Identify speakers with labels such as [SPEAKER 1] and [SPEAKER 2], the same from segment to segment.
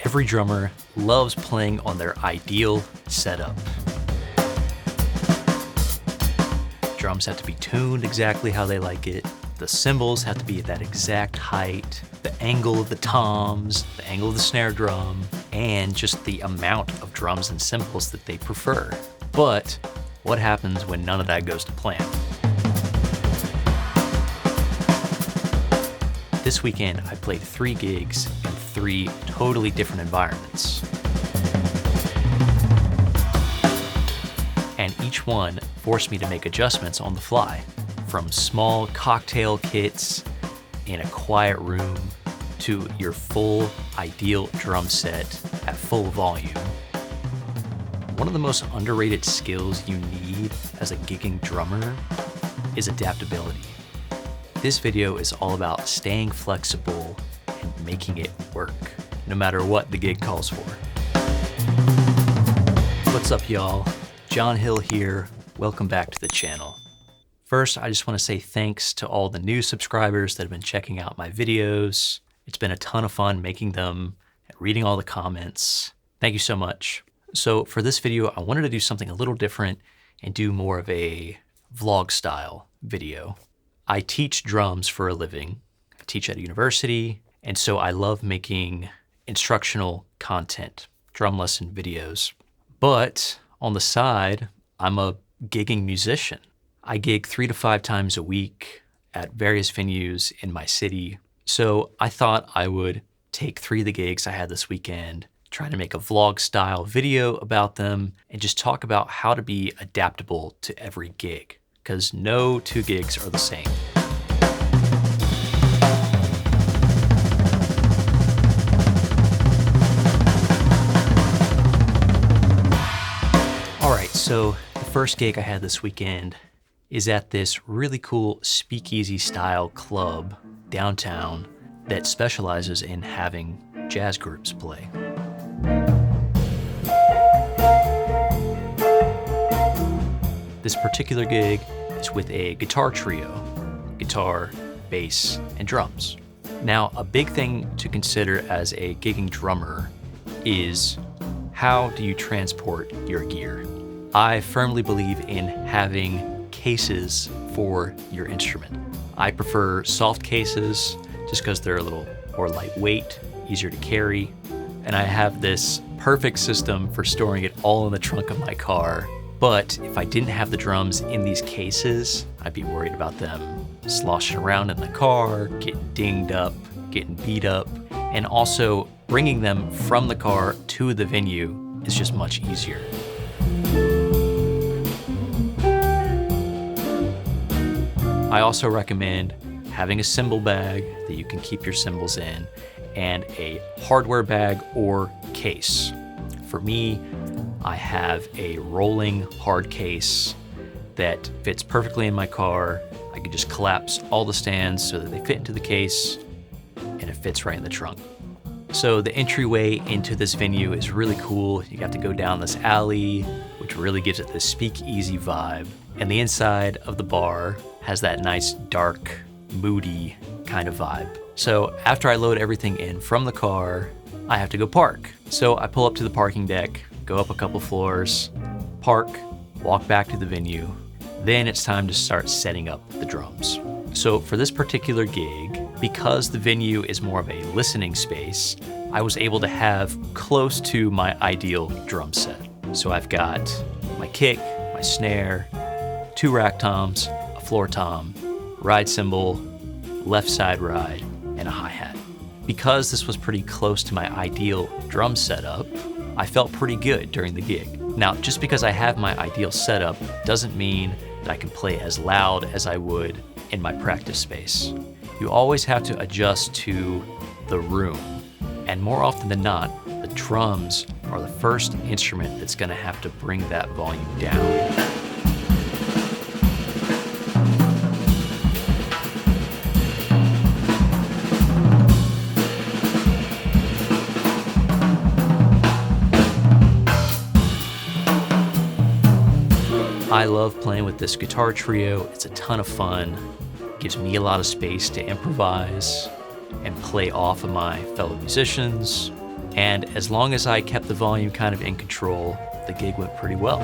[SPEAKER 1] Every drummer loves playing on their ideal setup. Drums have to be tuned exactly how they like it. The cymbals have to be at that exact height, the angle of the toms, the angle of the snare drum, and just the amount of drums and cymbals that they prefer. But what happens when none of that goes to plan? This weekend, I played 3 gigs in 3 totally different environments. And each one forced me to make adjustments on the fly, from small cocktail kits in a quiet room to your full ideal drum set at full volume. One of the most underrated skills you need as a gigging drummer is adaptability. This video is all about staying flexible and making it work, no matter what the gig calls for. What's up, y'all? John Hill here. Welcome back to the channel. First, I just want to say thanks to all the new subscribers that have been checking out my videos. It's been a ton of fun making them and reading all the comments. Thank you so much. So for this video, I wanted to do something a little different and do more of a vlog style video. I teach drums for a living. I teach at a university, and so I love making instructional content, drum lesson videos. But on the side, I'm a gigging musician. I gig 3 to 5 times a week at various venues in my city. So I thought I would take 3 of the gigs I had this weekend, try to make a vlog style video about them, and just talk about how to be adaptable to every gig, because no 2 gigs are the same. All right, so the first gig I had this weekend is at this really cool speakeasy style club downtown that specializes in having jazz groups play. This particular gig is with a guitar trio, guitar, bass, and drums. Now, a big thing to consider as a gigging drummer is how do you transport your gear? I firmly believe in having cases for your instrument. I prefer soft cases just because they're a little more lightweight, easier to carry, and I have this perfect system for storing it all in the trunk of my car. But if I didn't have the drums in these cases, I'd be worried about them sloshing around in the car, getting dinged up, getting beat up, and also bringing them from the car to the venue is just much easier. I also recommend having a cymbal bag that you can keep your cymbals in and a hardware bag or case. For me, I have a rolling hard case that fits perfectly in my car. I can just collapse all the stands so that they fit into the case and it fits right in the trunk. So the entryway into this venue is really cool. You have to go down this alley, which really gives it this speakeasy vibe. And the inside of the bar has that nice, dark, moody kind of vibe. So after I load everything in from the car, I have to go park. So I pull up to the parking deck, go up a couple floors, park, walk back to the venue. Then it's time to start setting up the drums. So for this particular gig, because the venue is more of a listening space, I was able to have close to my ideal drum set. So I've got my kick, my snare, 2 rack toms, a floor tom, ride cymbal, left side ride, and a hi-hat. Because this was pretty close to my ideal drum setup, I felt pretty good during the gig. Now, just because I have my ideal setup doesn't mean that I can play as loud as I would in my practice space. You always have to adjust to the room. And more often than not, the drums are the first instrument that's gonna have to bring that volume down. I love playing with this guitar trio. It's a ton of fun. It gives me a lot of space to improvise and play off of my fellow musicians. And as long as I kept the volume kind of in control, the gig went pretty well.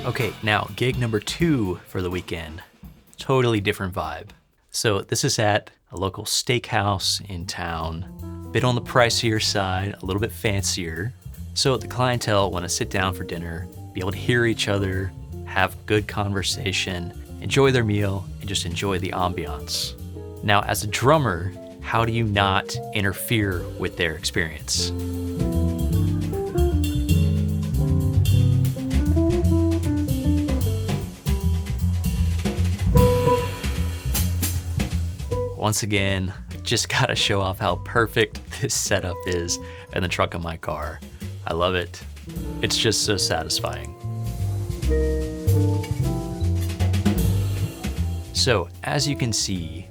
[SPEAKER 1] Okay, now gig number 2 for the weekend. Totally different vibe. So this is at a local steakhouse in town. Bit on the pricier side, a little bit fancier. So the clientele want to sit down for dinner, be able to hear each other, have good conversation, enjoy their meal, and just enjoy the ambiance. Now, as a drummer, how do you not interfere with their experience? Once again, just gotta show off how perfect this setup is in the trunk of my car. I love it. It's just so satisfying. So, as you can see,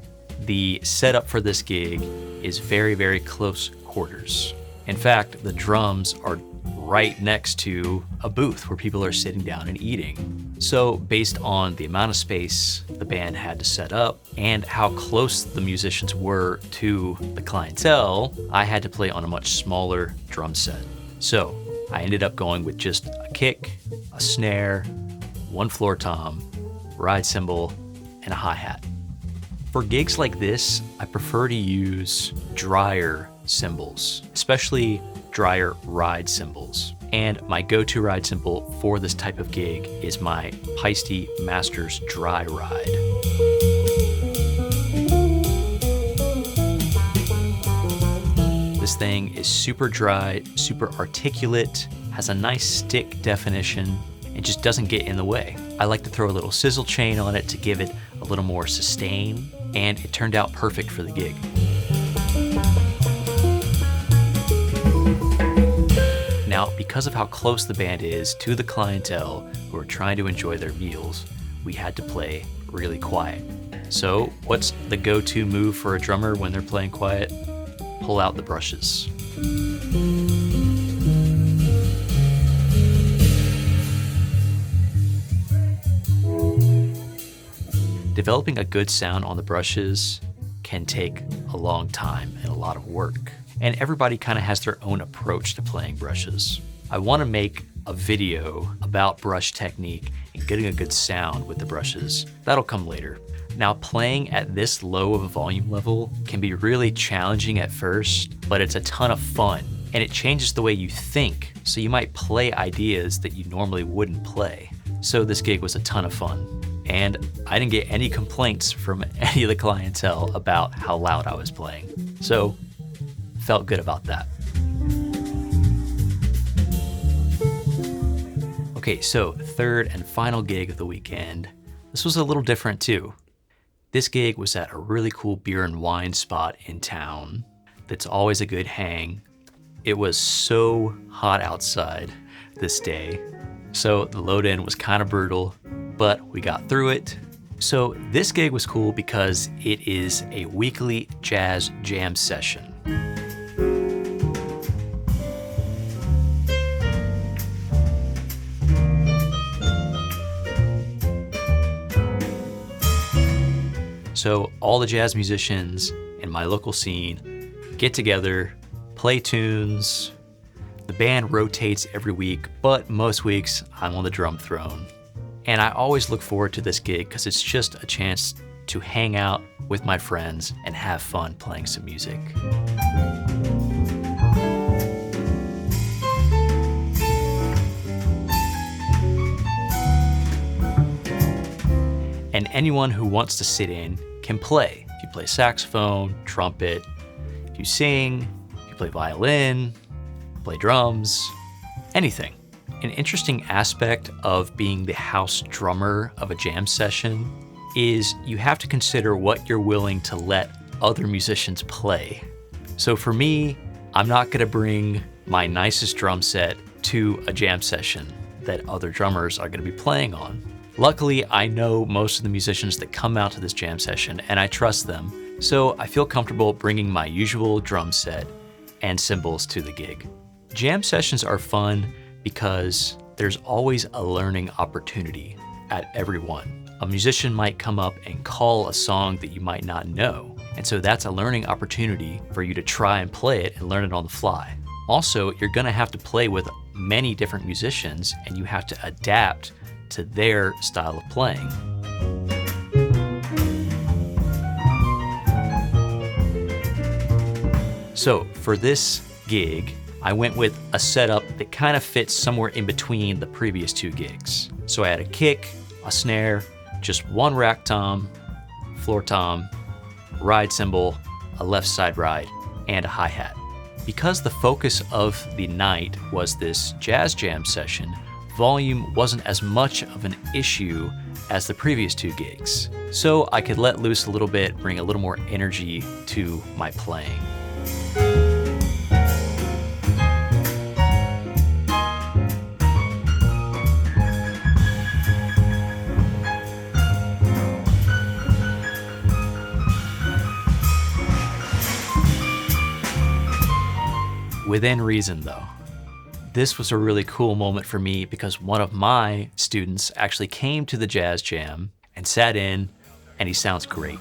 [SPEAKER 1] the setup for this gig is very, very close quarters. In fact, the drums are right next to a booth where people are sitting down and eating. So based on the amount of space the band had to set up and how close the musicians were to the clientele, I had to play on a much smaller drum set. So I ended up going with just a kick, a snare, one floor tom, ride cymbal, and a hi-hat. For gigs like this, I prefer to use drier cymbals, especially drier ride cymbals. And my go-to ride cymbal for this type of gig is my Paiste Masters Dry Ride. This thing is super dry, super articulate, has a nice stick definition, and just doesn't get in the way. I like to throw a little sizzle chain on it to give it a little more sustain, and it turned out perfect for the gig. Now, because of how close the band is to the clientele who are trying to enjoy their meals, we had to play really quiet. So, what's the go-to move for a drummer when they're playing quiet? Pull out the brushes. Developing a good sound on the brushes can take a long time and a lot of work. And everybody kind of has their own approach to playing brushes. I want to make a video about brush technique and getting a good sound with the brushes. That'll come later. Now, playing at this low of a volume level can be really challenging at first, but it's a ton of fun, and it changes the way you think, so you might play ideas that you normally wouldn't play. So this gig was a ton of fun, and I didn't get any complaints from any of the clientele about how loud I was playing. So, felt good about that. Okay, so third and final gig of the weekend. This was a little different too. This gig was at a really cool beer and wine spot in town that's always a good hang. It was so hot outside this day, so the load in was kind of brutal, but we got through it. So this gig was cool because it is a weekly jazz jam session. So all the jazz musicians in my local scene get together, play tunes. The band rotates every week, but most weeks I'm on the drum throne. And I always look forward to this gig because it's just a chance to hang out with my friends and have fun playing some music. And anyone who wants to sit in can play. If you play saxophone, trumpet, if you sing, if you play violin, play drums, anything. An interesting aspect of being the house drummer of a jam session is you have to consider what you're willing to let other musicians play. So for me, I'm not gonna bring my nicest drum set to a jam session that other drummers are gonna be playing on. Luckily, I know most of the musicians that come out to this jam session, and I trust them, so I feel comfortable bringing my usual drum set and and cymbals to the gig. Jam sessions are fun because there's always a learning opportunity at every one. A musician might come up and call a song that you might not know, and so that's a learning opportunity for you to try and play it and learn it on the fly. Also, you're gonna have to play with many different musicians and you have to adapt to their style of playing. So for this gig, I went with a setup that kind of fits somewhere in between the previous 2 gigs. So I had a kick, a snare, just one rack tom, floor tom, ride cymbal, a left side ride, and a hi-hat. Because the focus of the night was this jazz jam session, volume wasn't as much of an issue as the previous 2 gigs. So I could let loose a little bit, bring a little more energy to my playing. Within reason though. This was a really cool moment for me because one of my students actually came to the jazz jam and sat in, and he sounds great.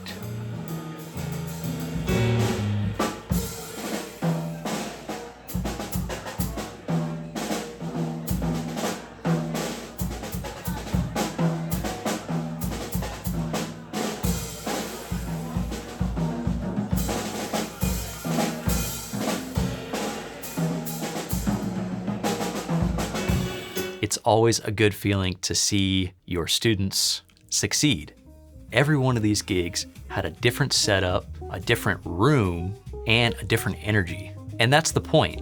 [SPEAKER 1] It's always a good feeling to see your students succeed. Every one of these gigs had a different setup, a different room, and a different energy. And that's the point.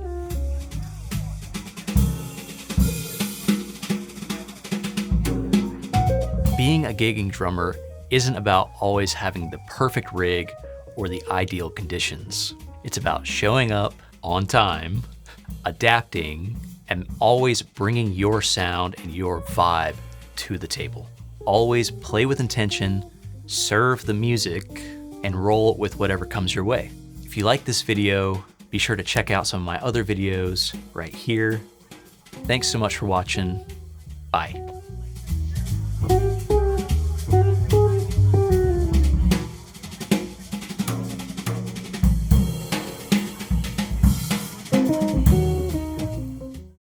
[SPEAKER 1] Being a gigging drummer isn't about always having the perfect rig or the ideal conditions. It's about showing up on time, adapting, and always bringing your sound and your vibe to the table. Always play with intention, serve the music, and roll with whatever comes your way. If you like this video, be sure to check out some of my other videos right here. Thanks so much for watching. Bye.